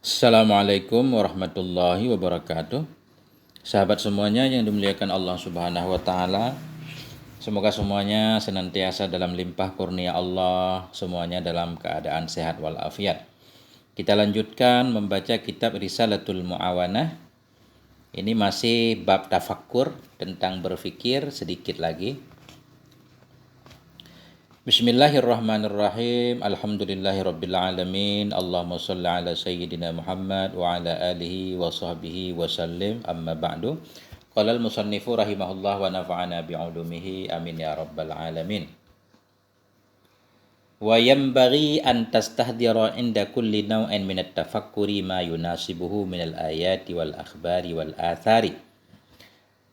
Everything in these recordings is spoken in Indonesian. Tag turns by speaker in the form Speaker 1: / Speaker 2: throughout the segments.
Speaker 1: Assalamualaikum warahmatullahi wabarakatuh. Sahabat semuanya yang dimuliakan Allah Subhanahu wa taala. Semoga semuanya senantiasa dalam limpah kurnia Allah, semuanya dalam keadaan sehat walafiat. Kita lanjutkan membaca kitab Risalatul Muawanah. Ini masih bab tafakkur tentang berfikir sedikit lagi. Bismillahirrahmanirrahim. Alhamdulillahirabbil alamin. Allahumma shalli ala sayyidina Muhammad wa ala alihi wa sahbihi wa sallim. Amma ba'du. Qala al-musannifu rahimahullah wa nafa'ana bi'ulumihi amin ya rabbal alamin. Wa yanbaghi an tastahdira inda kulli naw'in min at-tafakkuri ma yunasibuhu min al-ayati wal akhbari wal athari.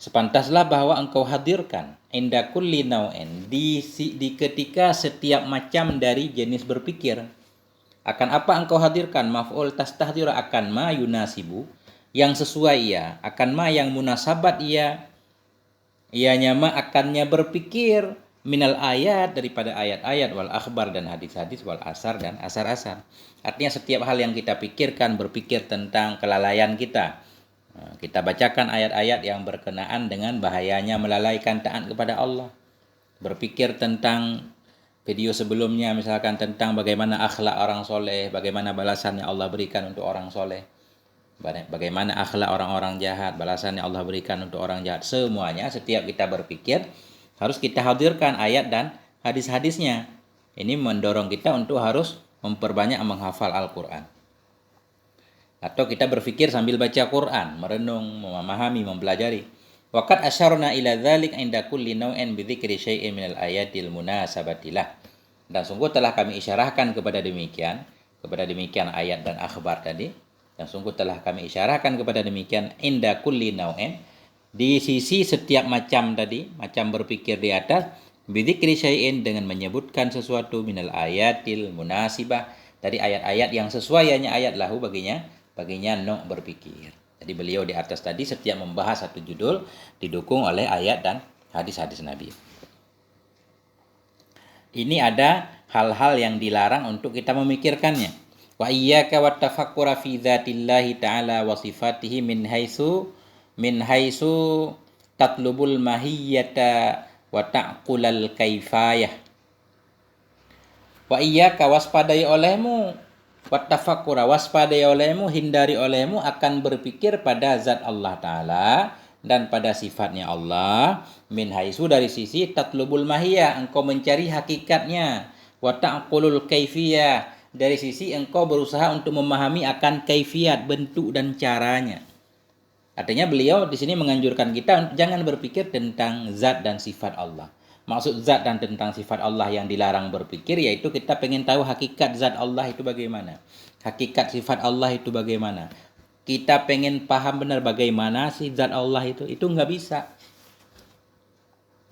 Speaker 1: Sepantaslah bahwa engkau hadirkan inda kulli nau'in di ketika setiap macam dari jenis berpikir. Akan apa engkau hadirkan? Maf'ul tastahdira akan ma yunasibu, yang sesuai ia, akan ma yang munasabat ia, ianya ma akannya berpikir, minal ayat daripada ayat-ayat, wal akhbar dan hadis-hadis, wal asar dan asar-asar. Artinya setiap hal yang kita pikirkan, berpikir tentang kelalaian kita. Kita bacakan ayat-ayat yang berkenaan dengan bahayanya melalaikan taat kepada Allah. Berpikir tentang video sebelumnya, misalkan tentang bagaimana akhlak orang soleh, bagaimana balasan yang Allah berikan untuk orang soleh, bagaimana akhlak orang-orang jahat, balasan yang Allah berikan untuk orang jahat. Semuanya setiap kita berpikir harus kita hadirkan ayat dan hadis-hadisnya. Ini mendorong kita untuk harus memperbanyak menghafal Al-Quran. Atau kita berpikir sambil baca Quran, merenung, memahami, mempelajari. Waqad asyarna ila dzalik inda kulli naw'in bi dzikri syai'in minal ayatil munasabatilah. Dan sungguh telah kami isyarahkan kepada demikian ayat dan akhbar tadi. Dan sungguh telah kami isyarahkan kepada demikian inda kulli naw'in, di sisi setiap macam tadi, macam berpikir di atas, bi dzikri syai'in dengan menyebutkan sesuatu minal ayatil munasibah, dari ayat-ayat yang sesuai hanya ayat lahu baginya no berpikir. Jadi beliau di atas tadi setiap membahas satu judul didukung oleh ayat dan hadis-hadis Nabi. Ini ada hal-hal yang dilarang untuk kita memikirkannya. Wa iyyaka wat tafakkura fi dzatillahi ta'ala wa sifatihi min haitsu tatlubul mahiyyata wa ta'qulal kaifayah. Wa iyyaka waspadai olehmu, wattafakkura waspadai olehmu, hindari olehmu akan berpikir pada zat Allah Ta'ala dan pada sifatnya Allah, min haisu dari sisi tatlubul mahiyah, engkau mencari hakikatnya, wa ta'qulul kaifiyah, dari sisi engkau berusaha untuk memahami akan kaifiat, bentuk dan caranya. Artinya beliau di sini menganjurkan kita jangan berpikir tentang zat dan sifat Allah. Maksud zat dan tentang sifat Allah yang dilarang berpikir yaitu kita pengen tahu hakikat zat Allah itu bagaimana, hakikat sifat Allah itu bagaimana. Kita pengen paham benar bagaimana sih zat Allah itu nggak bisa.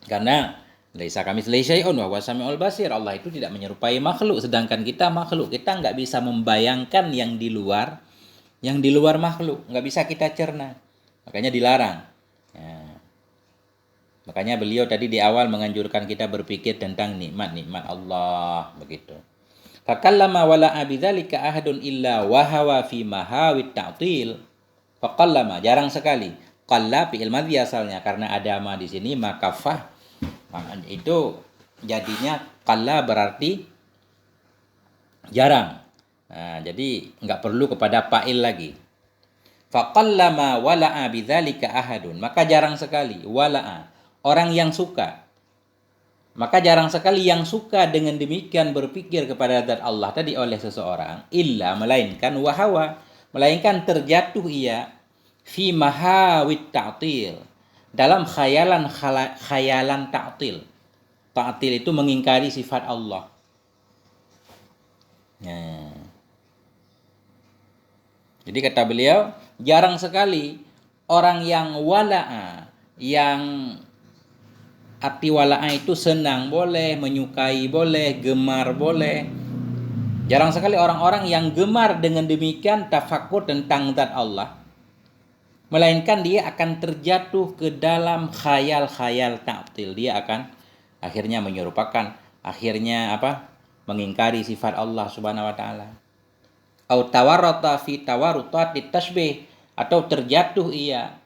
Speaker 1: Karena laisa kamitslihi syai'un wa huwas samiul basir. Allah itu tidak menyerupai makhluk, sedangkan kita makhluk. Kita nggak bisa membayangkan yang di luar makhluk, nggak bisa kita cerna. Makanya dilarang. Ya. Makanya beliau tadi di awal menganjurkan kita berpikir tentang nikmat-nikmat Allah, begitu. Fakallama wala bidzalika ahadun illa wa hawa fi mahawit ta'til. Fakallama jarang sekali. Qalla fi'il madhi asalnya karena ada ma di sini maka fah itu jadinya qalla berarti jarang. Nah, jadi enggak perlu kepada fa'il lagi. Faqallama wala'a bidzalika ahadun, maka jarang sekali wala'a orang yang suka. Maka jarang sekali yang suka dengan demikian berpikir kepada zat Allah tadi oleh seseorang, illa melainkan wahawa, melainkan terjatuh ia fi mahawit ta'til, dalam khayalan ta'til. Ta'til itu mengingkari sifat Allah. Nah. Jadi kata beliau, jarang sekali orang yang wala'a, yang arti wala'a itu senang boleh, menyukai boleh, gemar boleh. Jarang sekali orang-orang yang gemar dengan demikian tafakkur tentang zat Allah. Melainkan dia akan terjatuh ke dalam khayal-khayal ta'til. Dia akan akhirnya menyerupakan, akhirnya mengingkari sifat Allah Subhanahu wa taala. Au tawarrata fi tawarrutatit tasbih, atau terjatuh ia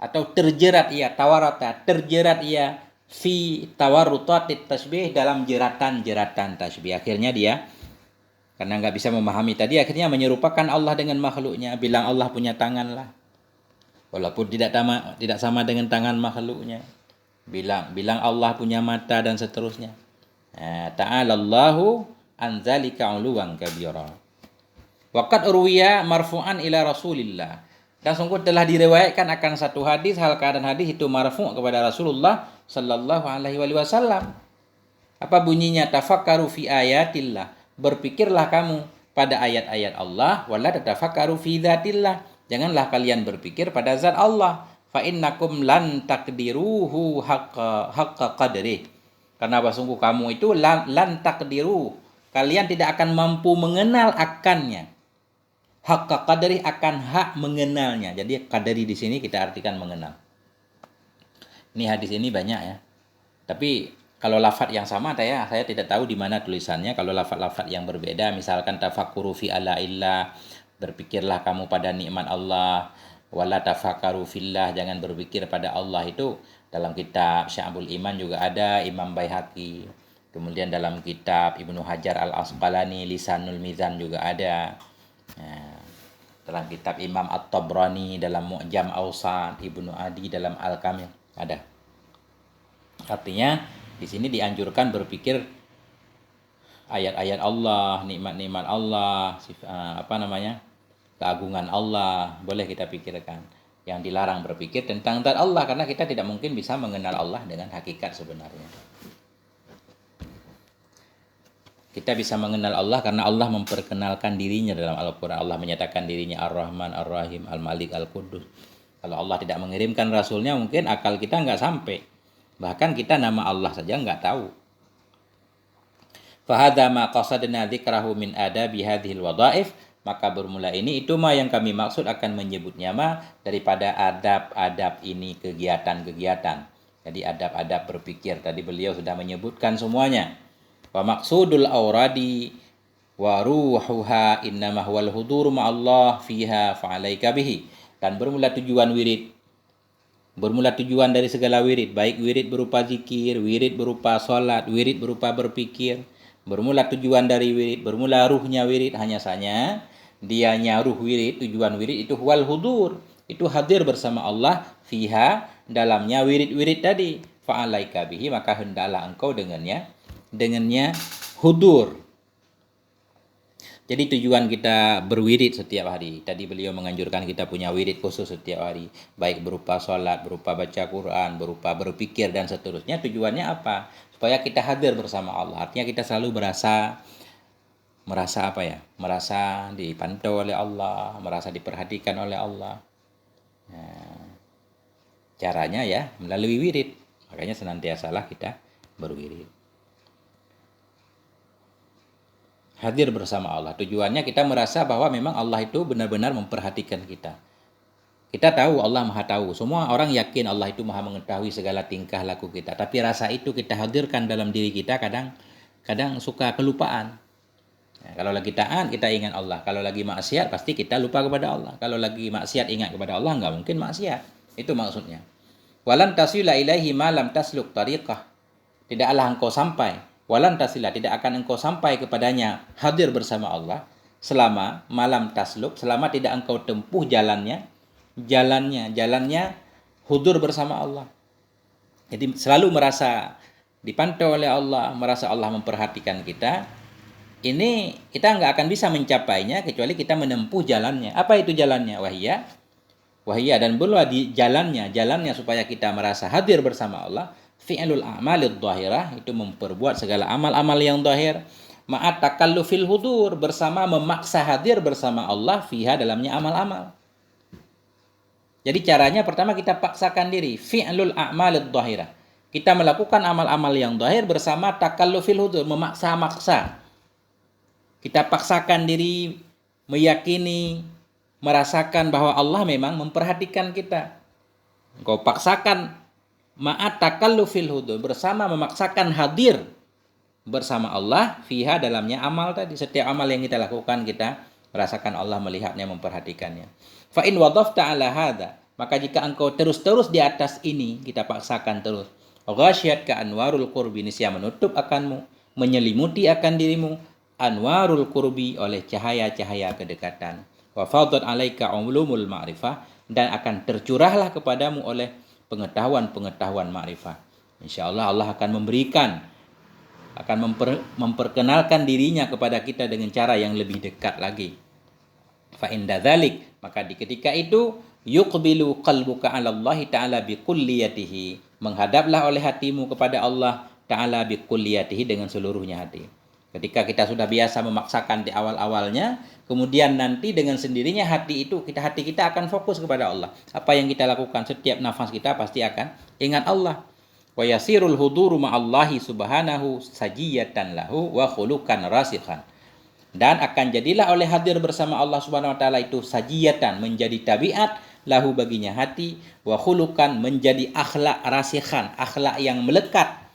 Speaker 1: atau terjerat ia, tawarata, terjerat ia fi tawarrutatit tasbih, dalam jeratan-jeratan tasbih. Akhirnya dia karena nggak bisa memahami tadi, akhirnya menyerupakan Allah dengan makhluknya, bilang Allah punya tangan lah, walaupun tidak sama dengan tangan makhluknya. Bilang Allah punya mata dan seterusnya. Ta'alallahu an dzalika 'uluwan kabira. Waqad urwiya marfu'an ila Rasulillah. Dan sungguh telah diriwayatkan akan satu hadis, hal keadaan hadis itu marfu' kepada Rasulullah sallallahu alaihi wasallam. Apa bunyinya? Tafakkaru fi ayatillah. Berpikirlah kamu pada ayat-ayat Allah, wala tatafakkaru fi dzatillah. Janganlah kalian berpikir pada zat Allah. Fa innakum lan taqdiruhu haqqa qadri. Karena sungguh kamu itu lan taqdiru. Kalian tidak akan mampu mengenal akannya. Haqqa qadri, akan hak mengenalnya. Jadi qadri di sini kita artikan mengenal. Ini hadis ini banyak ya. Tapi kalau lafaz yang sama saya tidak tahu di mana tulisannya. Kalau lafaz-lafaz yang berbeda, misalkan tafakkuru fi alaillah, berpikirlah kamu pada nikmat Allah, wala tafakkaru fillah, jangan berpikir pada Allah, itu dalam kitab Sya'bul Iman juga ada, Imam Baihaqi. Kemudian dalam kitab Ibnu Hajar Al-Asqalani Lisanul Mizan juga ada. Dalam kitab Imam At-Tabrani dalam Mu'jam Awsat, Ibnu Adi dalam Al-Kamil ada. Artinya di sini dianjurkan berpikir ayat-ayat Allah, nikmat-nikmat Allah, keagungan Allah, boleh kita pikirkan. Yang dilarang berpikir tentang zat Allah, karena kita tidak mungkin bisa mengenal Allah dengan hakikat sebenarnya. Kita bisa mengenal Allah karena Allah memperkenalkan dirinya dalam Al-Quran. Allah menyatakan dirinya Ar-Rahman, Ar-Rahim, Al-Malik, Al-Qudus. Kalau Allah tidak mengirimkan Rasulnya, mungkin akal kita nggak sampai. Bahkan kita nama Allah saja nggak tahu. Fahadha ma qasadna dzikrahu min adabi hadhil wadhaif. Maka bermula ini, itu mah yang kami maksud akan menyebutnya mah daripada adab-adab ini, kegiatan-kegiatan. Jadi adab-adab berpikir. Tadi beliau sudah menyebutkan semuanya. Wa maqsudul awradi wa ruhuha innama huwal hudur ma'allah fiha fa'alaika bihi. Dan bermula tujuan wirid. Bermula tujuan dari segala wirid, baik wirid berupa zikir, wirid berupa salat, wirid berupa berpikir. Bermula tujuan dari wirid, bermula ruhnya wirid, hanya saja dianya ruh wirid, tujuan wirid itu huwal hudur, itu hadir bersama Allah fiha, dalamnya wirid-wirid tadi. Fa'alaika bihi, maka hendaklah engkau dengannya hudur. Jadi tujuan kita berwirid setiap hari. Tadi beliau menganjurkan kita punya wirid khusus setiap hari, baik berupa sholat, berupa baca Quran, berupa berpikir dan seterusnya. Tujuannya apa? Supaya kita hadir bersama Allah. Artinya kita selalu merasa dipantau oleh Allah, merasa diperhatikan oleh Allah. Nah, caranya ya melalui wirid. Makanya senantiasalah kita berwirid. Hadir bersama Allah. Tujuannya kita merasa bahwa memang Allah itu benar-benar memperhatikan kita. Kita tahu Allah Maha tahu. Semua orang yakin Allah itu Maha mengetahui segala tingkah laku kita. Tapi rasa itu kita hadirkan dalam diri kita, kadang suka kelupaan. Kalau lagi taat kita ingat Allah. Kalau lagi maksiat pasti kita lupa kepada Allah. Kalau lagi maksiat ingat kepada Allah, nggak mungkin maksiat. Itu maksudnya. Walan tasila ilaihi ma lam tasluk tariqah. Tidaklah engkau sampai. Walan tasila, tidak akan engkau sampai kepadanya hadir bersama Allah selama malam tasluk, selama tidak engkau tempuh jalannya hudur bersama Allah. Jadi selalu merasa dipantau oleh Allah, merasa Allah memperhatikan kita. Ini kita nggak akan bisa mencapainya kecuali kita menempuh jalannya. Apa itu jalannya? Wahiyya, dan belum di jalannya supaya kita merasa hadir bersama Allah. Fi'lul a'malid dhahirah, itu memperbuat segala amal-amal yang dhahir, ma'at takallufil hudur, bersama memaksa hadir bersama Allah fiha, dalamnya amal-amal. Jadi caranya pertama kita paksakan diri, fi'lul a'malid dhahirah. Kita melakukan amal-amal yang dhahir bersama takallufil hudur, memaksa-maksa. Kita paksakan diri meyakini, merasakan bahwa Allah memang memperhatikan kita. Engkau paksakan ma'at takallufil hudur, bersama memaksakan hadir bersama Allah fiha dalamnya amal tadi. Setiap amal yang kita lakukan kita merasakan Allah melihatnya, memperhatikannya. Fa in wadafta ala hadza, maka jika engkau terus-terus di atas ini, kita paksakan terus. Ghasyat ka anwarul qurbi, niscaya menutup akanmu, menyelimuti akan dirimu anwarul qurbi oleh cahaya-cahaya kedekatan. Wa fadat alaika ulumul ma'rifah, dan akan tercurahlah kepadamu oleh pengetahuan-pengetahuan ma'rifah. Insyaallah Allah akan memberikan, akan memperkenalkan dirinya kepada kita dengan cara yang lebih dekat lagi. Fa inda dzalik, maka di ketika itu yuqbilu qalbuka 'ala Allah taala bi kulliyatihi, menghadaplah oleh hatimu kepada Allah taala bi kulliyatihi dengan seluruhnya hati. Ketika kita sudah biasa memaksakan di awal-awalnya, kemudian nanti dengan sendirinya hati kita akan fokus kepada Allah. Apa yang kita lakukan, setiap nafas kita pasti akan ingat Allah. Wa yasirul huduru ma'allahi subhanahu sajiyatan lahu wa khulukan rasikhan, dan akan jadilah oleh hadir bersama Allah subhanahu wa ta'ala itu sajiyatan, menjadi tabiat, lahu baginya hati, wa khulukan menjadi akhlak rasikhan, akhlak yang melekat.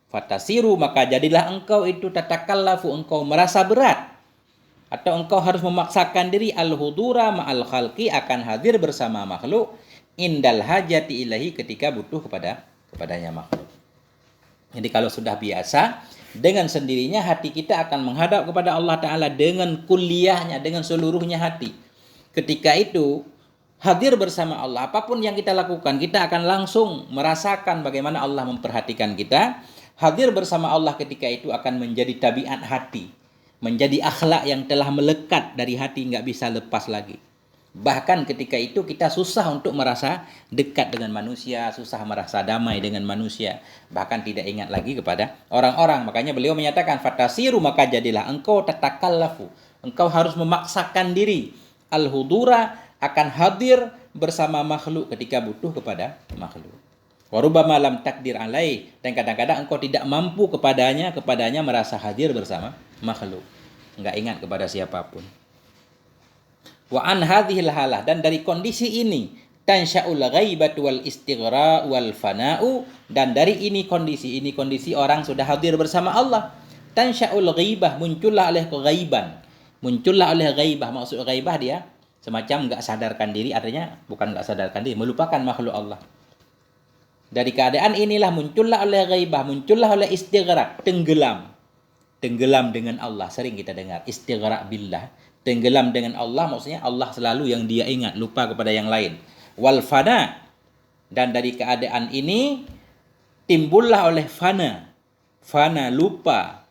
Speaker 1: Fatasiru, maka jadilah engkau itu tatakallafu, engkau merasa berat atau engkau harus memaksakan diri al-hudura ma'al khalqi, akan hadir bersama makhluk, indal hajati ilahi, ketika butuh kepadanya makhluk. Jadi kalau sudah biasa, dengan sendirinya hati kita akan menghadap kepada Allah Ta'ala dengan kulliyahnya, dengan seluruhnya hati. Ketika itu hadir bersama Allah, apapun yang kita lakukan, kita akan langsung merasakan bagaimana Allah memperhatikan kita. Hadir bersama Allah ketika itu akan menjadi tabiat hati, menjadi akhlak yang telah melekat dari hati, nggak bisa lepas lagi. Bahkan ketika itu kita susah untuk merasa dekat dengan manusia, susah merasa damai dengan manusia, bahkan tidak ingat lagi kepada orang-orang. Makanya beliau menyatakan fatasiru, maka jadilah engkau tatakallafu, engkau harus memaksakan diri al-hudura, akan hadir bersama makhluk ketika butuh kepada makhluk. Wa rubbama lam takdir alaih, dan kadang-kadang engkau tidak mampu kepadanya merasa hadir bersama makhluk, enggak ingat kepada siapapun. Wa an hadhil halah, dan dari kondisi ini tansya'ul ghaibatu wal istighra wal fana'u, dan dari ini kondisi orang sudah hadir bersama Allah. Tansya'ul ghaibah, muncullah oleh keghaiban, muncullah oleh ghaibah. Maksud ghaibah dia semacam enggak sadarkan diri, artinya bukan enggak sadarkan diri, melupakan makhluk Allah. Dari keadaan inilah muncullah oleh ghaibah, muncullah oleh istighra, tenggelam dengan Allah. Sering kita dengar istighra billah, tenggelam dengan Allah, maksudnya Allah selalu yang dia ingat, lupa kepada yang lain. Wal fana, dan dari keadaan ini timbullah oleh fana, lupa,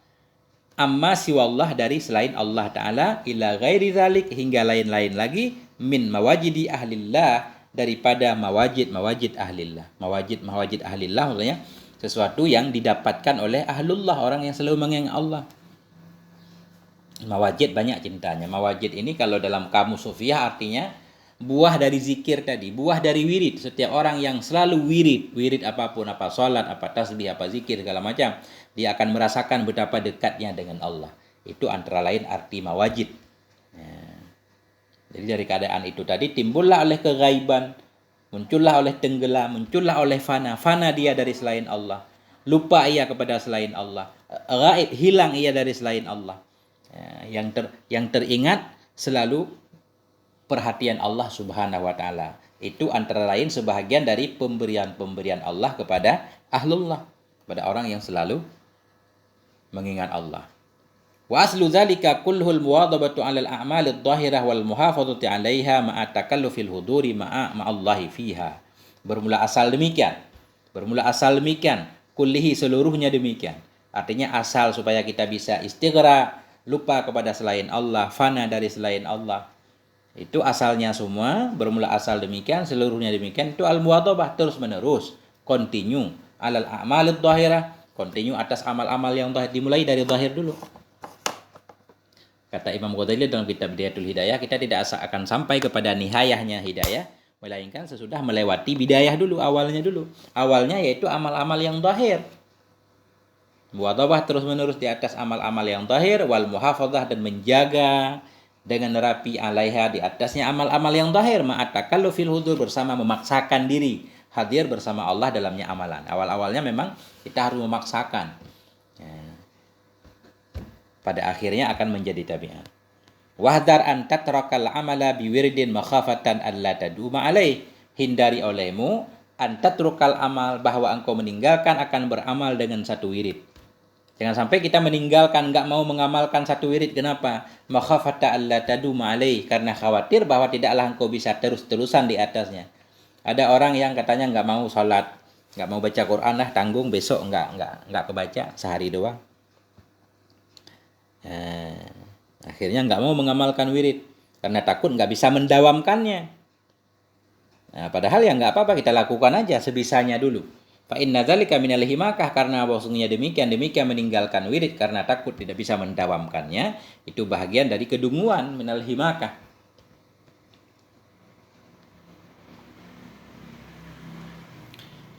Speaker 1: amma siwallah, dari selain Allah Ta'ala, ila ghairi zalik, hingga lain-lain lagi, min mawajidi ahlillah, daripada mawajid ahlillah. Mawajid ahlillah maksudnya sesuatu yang didapatkan oleh ahlullah, orang yang selalu mengingat Allah. Mawajid banyak cintanya. Mawajid ini kalau dalam kamus sufiah artinya buah dari zikir tadi, buah dari wirid. Setiap orang yang selalu wirid apapun, apa salat, apa tasbih, apa zikir segala macam, dia akan merasakan betapa dekatnya dengan Allah. Itu antara lain arti mawajid. Jadi dari keadaan itu tadi timbullah oleh keghaiban, muncullah oleh tenggelam, muncullah oleh fana. Fana dia dari selain Allah, lupa ia kepada selain Allah, ghaib, hilang ia dari selain Allah. Yang teringat selalu perhatian Allah Subhanahu wa Ta'ala. Itu antara lain sebahagian dari pemberian Allah kepada ahlullah, kepada orang yang selalu mengingat Allah. Wa aslu dzalika kulluhul muwadhabatu 'alal a'malid dhahirah wal muhafadzati 'alaiha ma'a takallufil huduri ma'allahi fiha. Bermula asal demikian, kullihi, seluruhnya demikian. Artinya asal supaya kita bisa istighra, lupa kepada selain Allah, fana dari selain Allah. Itu asalnya semua, bermula asal demikian, seluruhnya demikian. Itu al-muwadhabah, terus menerus, continue 'alal a'malid dhahirah, continue atas amal-amal yang zahir, dimulai dari zahir dulu. Kata Imam Ghazali dalam kitab Bidayatul Hidayah, kita tidak akan sampai kepada nihayahnya hidayah, melainkan sesudah melewati bidayah dulu, awalnya dulu. Awalnya yaitu amal-amal yang zahir. Muwadhabah terus menerus di atas amal-amal yang zahir, wal muhafadzah, dan menjaga dengan rapi alaiha, di atasnya amal-amal yang zahir, ma'at takallufil hudur, bersama memaksakan diri hadir bersama Allah dalamnya amalan. Awal-awalnya memang kita harus memaksakan. Ya. Pada akhirnya akan menjadi tabiat. Wahdar an tatrakal amala biwirdin makhafatan alla taduma alaih. Hindari olehmu an tatrukal amal, bahwa engkau meninggalkan akan beramal dengan satu wirid. Jangan sampai kita meninggalkan, enggak mau mengamalkan satu wirid. Kenapa? Makhafata alla taduma alaih, karena khawatir bahwa tidaklah engkau bisa terus-terusan di atasnya. Ada orang yang katanya enggak mau sholat, enggak mau baca Quran, tanggung besok enggak kebaca, sehari doang. Akhirnya enggak mau mengamalkan wirid karena takut enggak bisa mendawamkannya. Nah, padahal ya enggak apa-apa, kita lakukan aja sebisanya dulu. Fa inna dzalika minal himakah, karena bahwasanya demikian meninggalkan wirid karena takut tidak bisa mendawamkannya, itu bahagian dari kedunguan, minal himakah.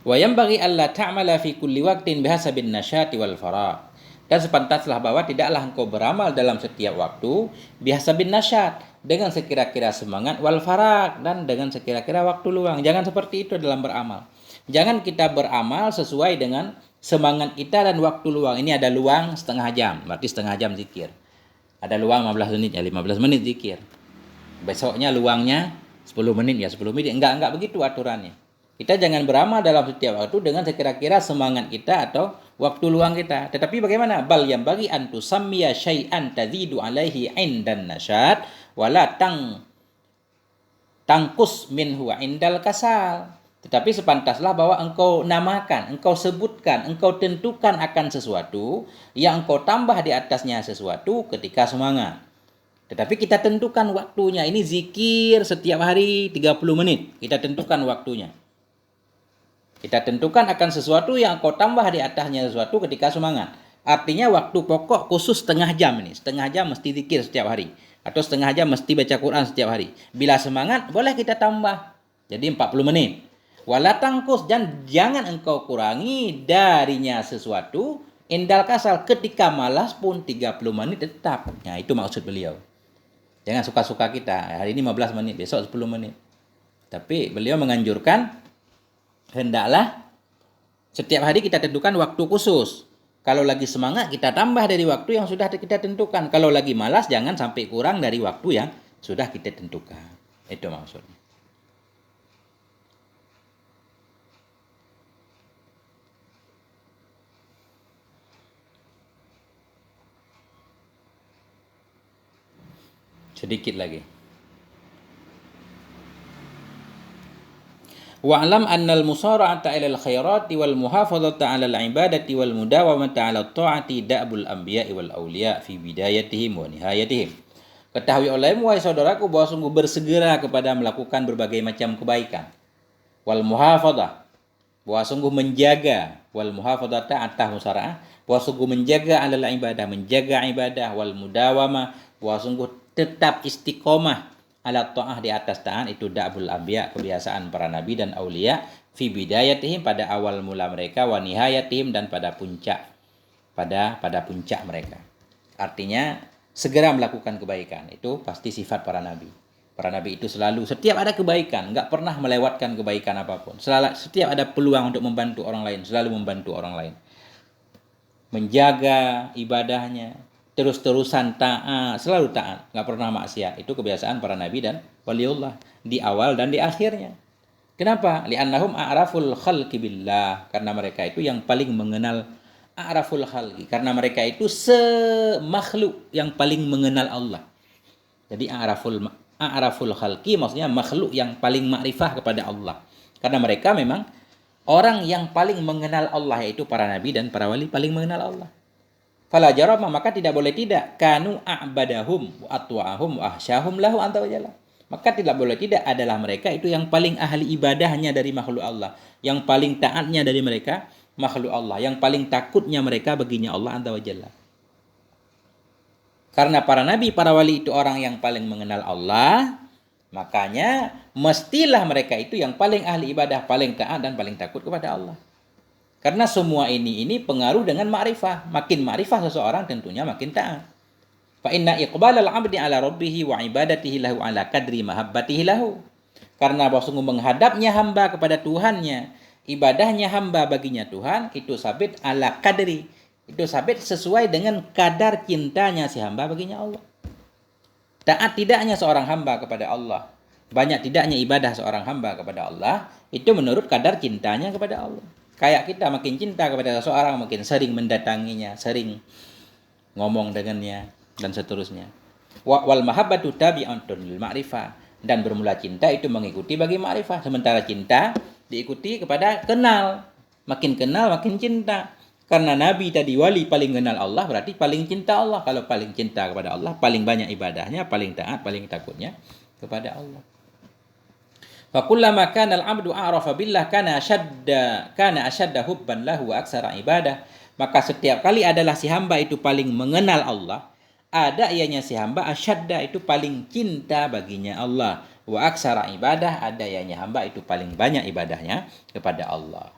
Speaker 1: Wa yanbaghi alla ta'mala fi kulli waqtin bihasabin nasyati wal faragh. Dan sepantaslah bahwa tidaklah engkau beramal dalam setiap waktu bihasabin nasyat, dengan sekira-kira semangat, wal faragh, dan dengan sekira-kira waktu luang. Jangan seperti itu dalam beramal. Jangan kita beramal sesuai dengan semangat kita dan waktu luang. Ini ada luang setengah jam, berarti setengah jam zikir. Ada luang 15 menit ya 15 menit zikir. Besoknya luangnya 10 menit ya 10 menit. Enggak begitu aturannya. Kita jangan beramal dalam setiap waktu dengan sekira-kira semangat kita atau waktu luang kita. Tetapi bagaimana? Bal yang bagi antu sammiya syai'an tazidu alaihi indan nasyat wala tangkus minhu indal kasal. Tetapi sepantaslah bahwa engkau namakan, engkau sebutkan, engkau tentukan akan sesuatu yang engkau tambah di atasnya sesuatu ketika semangat. Tetapi kita tentukan waktunya. Ini zikir setiap hari 30 menit. Kita tentukan waktunya. Kita tentukan akan sesuatu yang kau tambah di atasnya sesuatu ketika semangat. Artinya waktu pokok khusus setengah jam ini. Setengah jam mesti zikir setiap hari. Atau setengah jam mesti baca Quran setiap hari. Bila semangat boleh kita tambah. Jadi 40 menit. Wala tangkus, dan jangan engkau kurangi darinya sesuatu. Indal kasal, ketika malas pun 30 menit tetap. Nah, itu maksud beliau. Jangan suka-suka kita. Hari ini 15 menit, besok 10 menit. Tapi beliau menganjurkan hendaklah setiap hari kita tentukan waktu khusus. Kalau lagi semangat kita tambah dari waktu yang sudah kita tentukan. Kalau lagi malas jangan sampai kurang dari waktu yang sudah kita tentukan. Itu maksudnya. Sedikit lagi. Wa'lam annal musara'ata 'alal khairati wal muhafazata 'alal ibadati wal mudawamata 'alat ta'ati da'bul anbiya'i wal awliya' fi bidayatihim wa nihayatihim. Ketahui olehmu wahai saudaraku bahwa sungguh bersegera kepada melakukan berbagai macam kebaikan. Wal muhafazah, bahwa sungguh menjaga, wal muhafazata atah musara'ah, bahwa sungguh menjaga 'alal ibadah, menjaga ibadah, wal mudawamah, bahwa sungguh tetap istiqomah ala ta'ah di atas taat, itu da'bul anbiya, kebiasaan para nabi dan aulia, fi bidayatihim, pada awal mula mereka, wa nihayatihim, dan pada puncak mereka. Artinya segera melakukan kebaikan, itu pasti sifat para nabi. Para nabi itu selalu setiap ada kebaikan, enggak pernah melewatkan kebaikan apapun. Setiap ada peluang untuk membantu orang lain, selalu membantu orang lain. Menjaga ibadahnya, terus-terusan taat, selalu taat, nggak pernah maksiat. Itu kebiasaan para nabi dan waliullah di awal dan di akhirnya. Kenapa? Li'annahum a'raful khalqi billah, karena mereka itu yang paling mengenal a'raful khalqi, karena mereka itu semakhluk yang paling mengenal Allah. Jadi a'raful khalqi maksudnya makhluk yang paling makrifah kepada Allah. Karena mereka memang orang yang paling mengenal Allah, yaitu para nabi dan para wali paling mengenal Allah. Fala jarama, maka tidak boleh tidak, kanu a'badahum wa atwa'ahum wa ahsyahum lahu anta wa jalla. Maka tidak boleh tidak adalah mereka itu yang paling ahli ibadahnya dari makhluk Allah, yang paling taatnya dari mereka makhluk Allah, yang paling takutnya mereka baginya Allah anta wa jalla. Karena para nabi, para wali itu orang yang paling mengenal Allah, makanya mestilah mereka itu yang paling ahli ibadah, paling taat dan paling takut kepada Allah. Karena semua ini pengaruh dengan ma'rifah. Makin ma'rifah seseorang tentunya makin taat. Fa inna iqbalal 'abdi 'ala rabbih wa ibadatihi lahu 'ala qadri mahabbatihi lahu. Karena bahwa sungguh menghadapnya hamba kepada Tuhannya, ibadahnya hamba baginya Tuhan, itu sabit ala kadri. Itu sabit sesuai dengan kadar cintanya si hamba baginya Allah. Taat tidaknya seorang hamba kepada Allah, banyak tidaknya ibadah seorang hamba kepada Allah, itu menurut kadar cintanya kepada Allah. Kayak kita makin cinta kepada seseorang, makin sering mendatanginya, sering ngomong dengannya, dan seterusnya. Wal mahabbatu tabi'atun lil ma'rifah. Dan bermula cinta itu mengikuti bagi ma'rifah. Sementara cinta diikuti kepada kenal. Makin kenal, makin cinta. Karena Nabi tadi wali paling kenal Allah, berarti paling cinta Allah. Kalau paling cinta kepada Allah, paling banyak ibadahnya, paling taat, paling takutnya kepada Allah. Fakullama kana al-'abdu a'rafa billah kana ashadda hubban lahu wa aksara ibadah. Maka setiap kali adalah si hamba itu paling mengenal Allah, ada ianya si hamba asyadda itu paling cinta baginya Allah, wa aksara ibadah, ada ianya hamba itu paling banyak ibadahnya kepada Allah.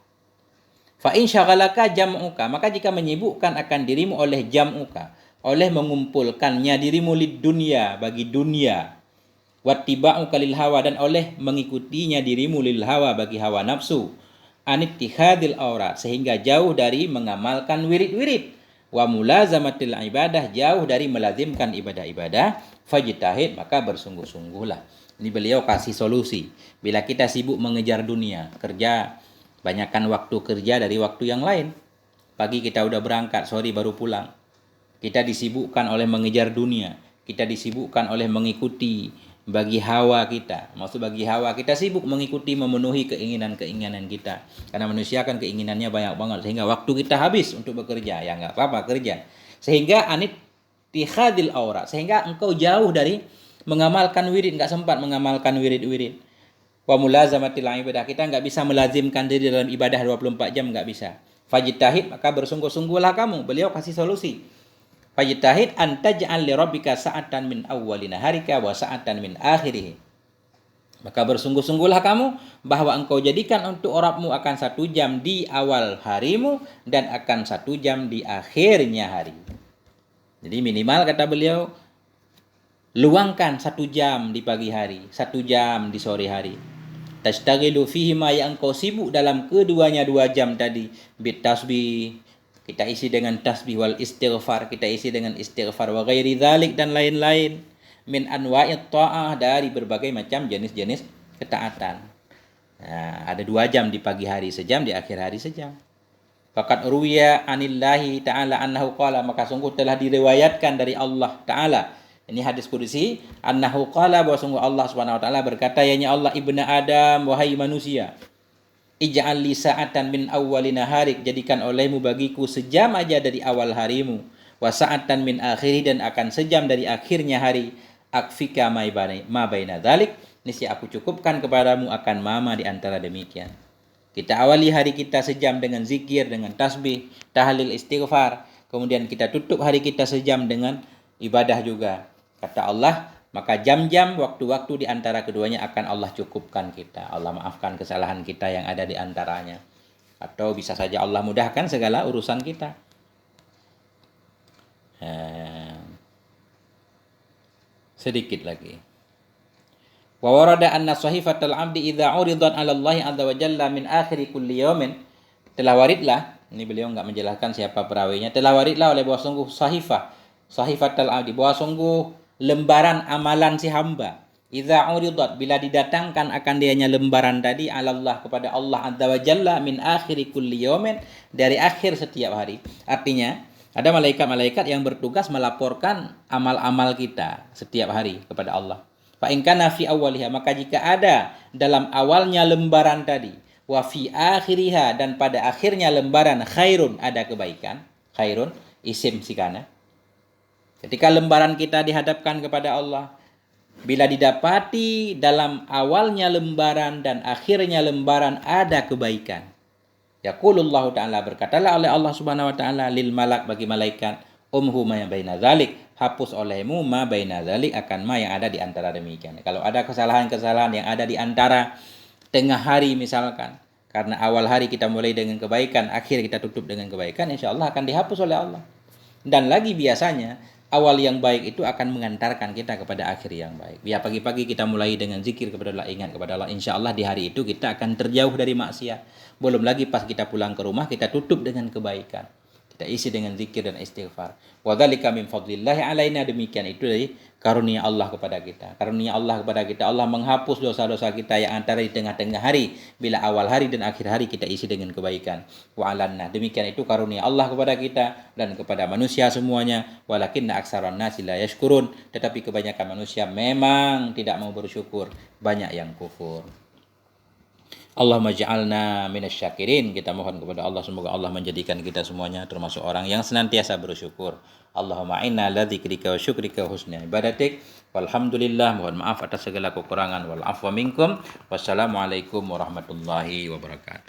Speaker 1: Fa in syaghalaka jam'uka, maka jika menyibukkan akan dirimu oleh jam'uka, oleh mengumpulkannya dirimu lid dunia, bagi dunia, wattiba'uka lil hawa, dan oleh mengikutinya dirimu lil hawa, bagi hawa nafsu, anittihadil aurat, sehingga jauh dari mengamalkan wirid-wirid, wa mulazamatil ibadah, jauh dari melazimkan ibadah-ibadah, fajtahid, maka bersungguh-sungguhlah. Ini beliau kasih solusi. Bila kita sibuk mengejar dunia, kerja, banyakkan waktu kerja dari waktu yang lain. Pagi kita udah berangkat, sore baru pulang. Kita disibukkan oleh mengejar dunia, kita disibukkan oleh mengikuti bagi hawa kita. Maksud bagi hawa, kita sibuk mengikuti, memenuhi keinginan-keinginan kita. Karena manusia kan keinginannya banyak banget, sehingga waktu kita habis untuk bekerja. Ya nggak apa-apa kerja. Sehingga anittihadil aurat, sehingga engkau jauh dari mengamalkan wirid, nggak sempat mengamalkan wirid-wirid. Wa mulazamatil ibadah, kita nggak bisa melazimkan diri dalam ibadah 24 jam, nggak bisa. Fajtahid, maka bersungguh-sungguhlah kamu. Beliau kasih solusi. Fajtahid an taj'al li rabbika sa'atan min awwali naharika wa sa'atan min akhirih. Maka bersungguh-sungguhlah kamu bahwa engkau jadikan untuk Rabbmu akan 1 jam di awal harimu dan akan 1 jam di akhirnya hari. Jadi minimal kata beliau, luangkan 1 jam di pagi hari, 1 jam di sore hari. Tastaghilu fihi ma, yang engkau sibuk dalam keduanya 2 jam tadi, bit tasbih, kita isi dengan tasbih, wal istighfar, kita isi dengan istighfar, wa ghairi dzalik, dan lain-lain, min anwa'it ta'ah, dari berbagai macam jenis-jenis ketaatan. Nah, ada 2 jam di pagi hari, sejam di akhir hari, sejam. Faqad ruwiya anillahi ta'ala annahu qala, maka sungguh telah diriwayatkan dari Allah Ta'ala, ini hadis qudsi, annahu qala, bahwa sungguh Allah Subhanahu wa taala berkata, ya Allah ibnu Adam, wahai manusia, ij'al li sa'atan min awwali naharik, jadikan olehmu bagiku sejam aja dari awal harimu, wa sa'atan min akhiri, dan akan sejam dari akhirnya hari, akfika ma baina dzalik, niscaya aku cukupkan kepadamu akan mama di antara demikian. Kita awali hari kita sejam dengan zikir, dengan tasbih, tahlil, istighfar, kemudian kita tutup hari kita sejam dengan ibadah juga. Kata Allah, maka jam-jam, waktu-waktu di antara keduanya akan Allah cukupkan kita. Allah maafkan kesalahan kita yang ada di antaranya. Atau bisa saja Allah mudahkan segala urusan kita. Sedikit lagi. Wa warada anna sahifatal 'abdi idza 'uridat 'ala Allah 'azza wa jalla min akhir kulli yawmin. Telah waridlah, ini beliau enggak menjelaskan siapa perawinya. Telah waridlah oleh bahwa sungguh sahifatal 'abdi, bahwa sungguh lembaran amalan si hamba, idza uridat, bila didatangkan akan dianya lembaran tadi, Allah, kepada Allah azza wa jalla, min akhiri kulli yawmin, dari akhir setiap hari. Artinya ada malaikat-malaikat yang bertugas melaporkan amal-amal kita setiap hari kepada Allah. Fa in kana fi awwaliha, maka jika ada dalam awalnya lembaran tadi, wa fi akhiriha, dan pada akhirnya lembaran, khairun, ada kebaikan, khairun isim sikana. Ketika lembaran kita dihadapkan kepada Allah, bila didapati dalam awalnya lembaran dan akhirnya lembaran ada kebaikan, yaqulullahu ta'ala, berkatalah oleh Allah Subhanahu wa ta'ala lil malak, bagi malaikat, umhu ma baina dzalik, hapus olehmu ma baina dzalik, akan ma yang ada di antara demikian. Kalau ada kesalahan-kesalahan yang ada di antara tengah hari misalkan, karena awal hari kita mulai dengan kebaikan, akhir kita tutup dengan kebaikan, insya Allah akan dihapus oleh Allah. Dan lagi biasanya awal yang baik itu akan mengantarkan kita kepada akhir yang baik. Ya pagi-pagi kita mulai dengan zikir kepada Allah, ingat kepada Allah. Insya Allah di hari itu kita akan terjauh dari maksiat. Belum lagi pas kita pulang ke rumah kita tutup dengan kebaikan. Kita isi dengan zikir dan istighfar. Wa dzalika min fadlillahi alaina, demikian itu dari karunia Allah kepada kita. Karunia Allah kepada kita, Allah menghapus dosa-dosa kita yang antara di tengah-tengah hari, bila awal hari dan akhir hari kita isi dengan kebaikan. Wa alanna, demikian itu karunia Allah kepada kita dan kepada manusia semuanya. Walakinna aksaran nasi la yashkurun, tetapi kebanyakan manusia memang tidak mau bersyukur, banyak yang kufur. Allahumma ja'alna minasyakirin. Kita mohon kepada Allah semoga Allah menjadikan kita semuanya termasuk orang yang senantiasa bersyukur. Allahumma inna ala dzikrika wa syukrika wa husni ibadatik. Walhamdulillah, mohon maaf atas segala kekurangan. Wal afwa minkum. Wassalamualaikum warahmatullahi wabarakatuh.